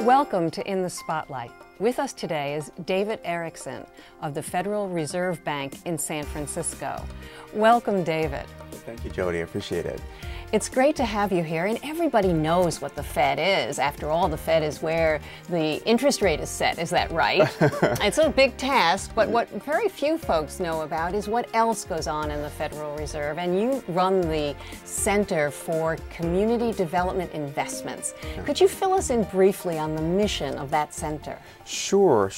Welcome to In the Spotlight. With us today is David Erickson of the Federal Reserve Bank in San Francisco. Welcome, David. Thank you, Jody. I appreciate it. It's great to have you here, and everybody knows what the Fed is. After all, the Fed is where the interest rate is set. Is that right? It's a big task, but what very few folks know about is what else goes on in the Federal Reserve. And you run the Center for Community Development Investments. Yeah. Could you fill us in briefly on the mission of that center? Sure.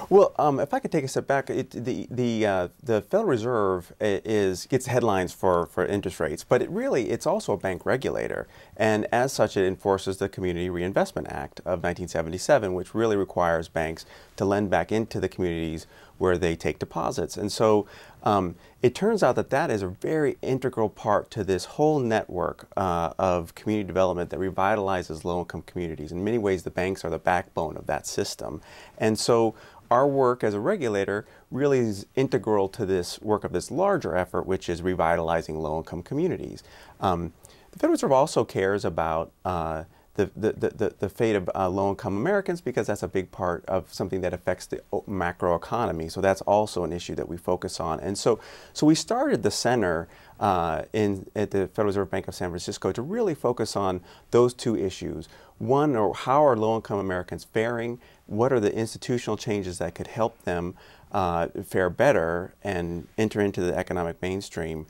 Well, if I could take a step back, the Federal Reserve gets headlines for interest rates, but it's also a bank regulator, and as such it enforces the Community Reinvestment Act of 1977, which really requires banks to lend back into the communities where they take deposits. And so it turns out that is a very integral part to this whole network of community development that revitalizes low-income communities. In many ways, the banks are the backbone of that system. And so our work as a regulator really is integral to this work of this larger effort, which is revitalizing low-income communities. The Federal Reserve also cares about the fate of low-income Americans, because that's a big part of something that affects the macroeconomy. So that's also an issue that we focus on. And so we started the center at the Federal Reserve Bank of San Francisco to really focus on those two issues. One, or how are low-income Americans faring? What are the institutional changes that could help them fare better and enter into the economic mainstream?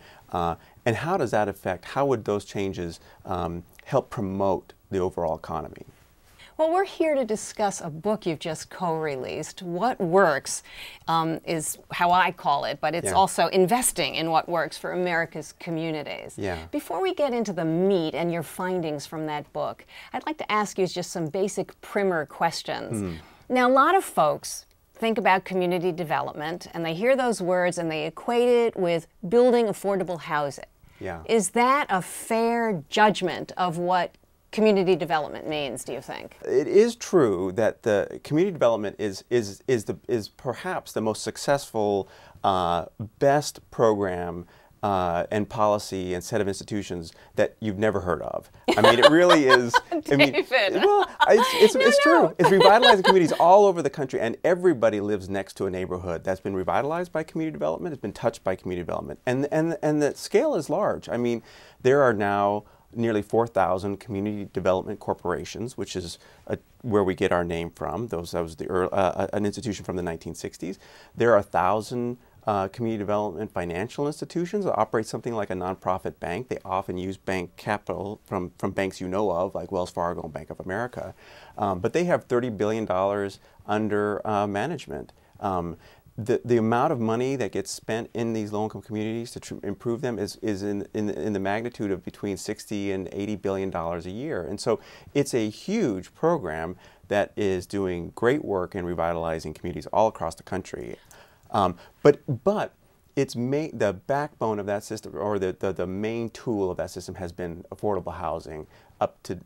And how does that affect, how would those changes help promote the overall economy? Well, we're here to discuss a book you've just co-released. What Works is how I call it, but it's also investing in what works for America's communities. Yeah. Before we get into the meat and your findings from that book, I'd like to ask you just some basic primer questions. Now, a lot of folks think about community development, and they hear those words and they equate it with building affordable housing. Yeah. Is that a fair judgment of what community development means, do you think? It is true that the community development is perhaps the most successful, best program and policy and set of institutions that you've never heard of. I mean, it really is. David. It's true. It's revitalizing communities all over the country, and everybody lives next to a neighborhood that's been revitalized by community development, it's been touched by community development. And the scale is large. I mean, there are now nearly 4,000 community development corporations, which is where we get our name from. That was an institution from the 1960s. There are 1,000 community development financial institutions that operate something like a nonprofit bank. They often use bank capital from banks you know of, like Wells Fargo and Bank of America. But they have $30 billion under management. The amount of money that gets spent in these low-income communities to improve them is in the magnitude of between $60 and $80 billion a year. And so it's a huge program that is doing great work in revitalizing communities all across the country. But the backbone of that system, or the main tool of that system, has been affordable housing up to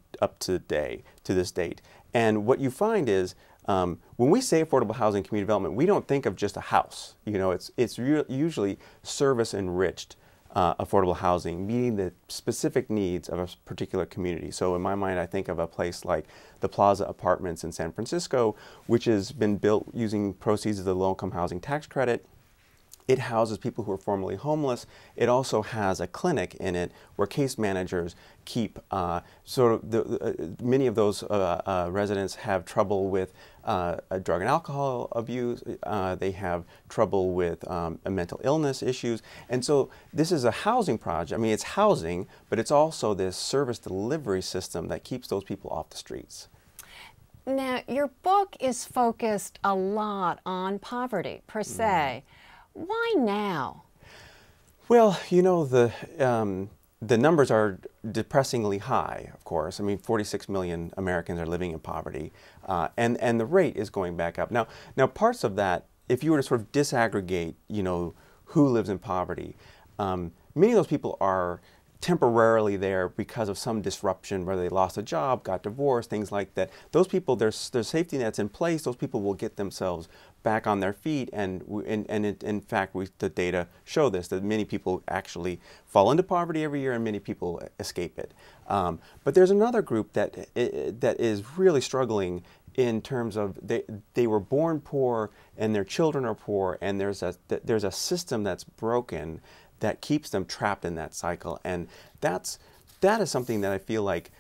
this date. And what you find is, when we say affordable housing and community development, we don't think of just a house. You know, it's usually service-enriched affordable housing, meeting the specific needs of a particular community. So in my mind, I think of a place like the Plaza Apartments in San Francisco, which has been built using proceeds of the low-income housing tax credit. It houses people who are formerly homeless. It also has a clinic in it where case managers keep many of those residents have trouble with drug and alcohol abuse. They have trouble with mental illness issues. And so this is a housing project. I mean, it's housing, but it's also this service delivery system that keeps those people off the streets. Now, your book is focused a lot on poverty, per se. Why now? Well, you know, the numbers are depressingly high, of course. I mean, 46 million Americans are living in poverty, and the rate is going back up. Now parts of that, if you were to sort of disaggregate, you know, who lives in poverty, many of those people are temporarily there because of some disruption, whether they lost a job, got divorced, things like that. Those people, there's safety nets in place. Those people will get themselves back on their feet, and in fact, the data show this, that many people actually fall into poverty every year and many people escape it. But there's another group that is really struggling in terms of they were born poor and their children are poor, and there's a system that's broken that keeps them trapped in that cycle. And that is something that I feel like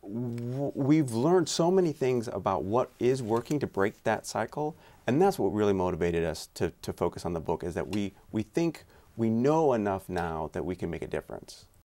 we've learned so many things about what is working to break that cycle, and that's what really motivated us to focus on the book, is that we think we know enough now that we can make a difference.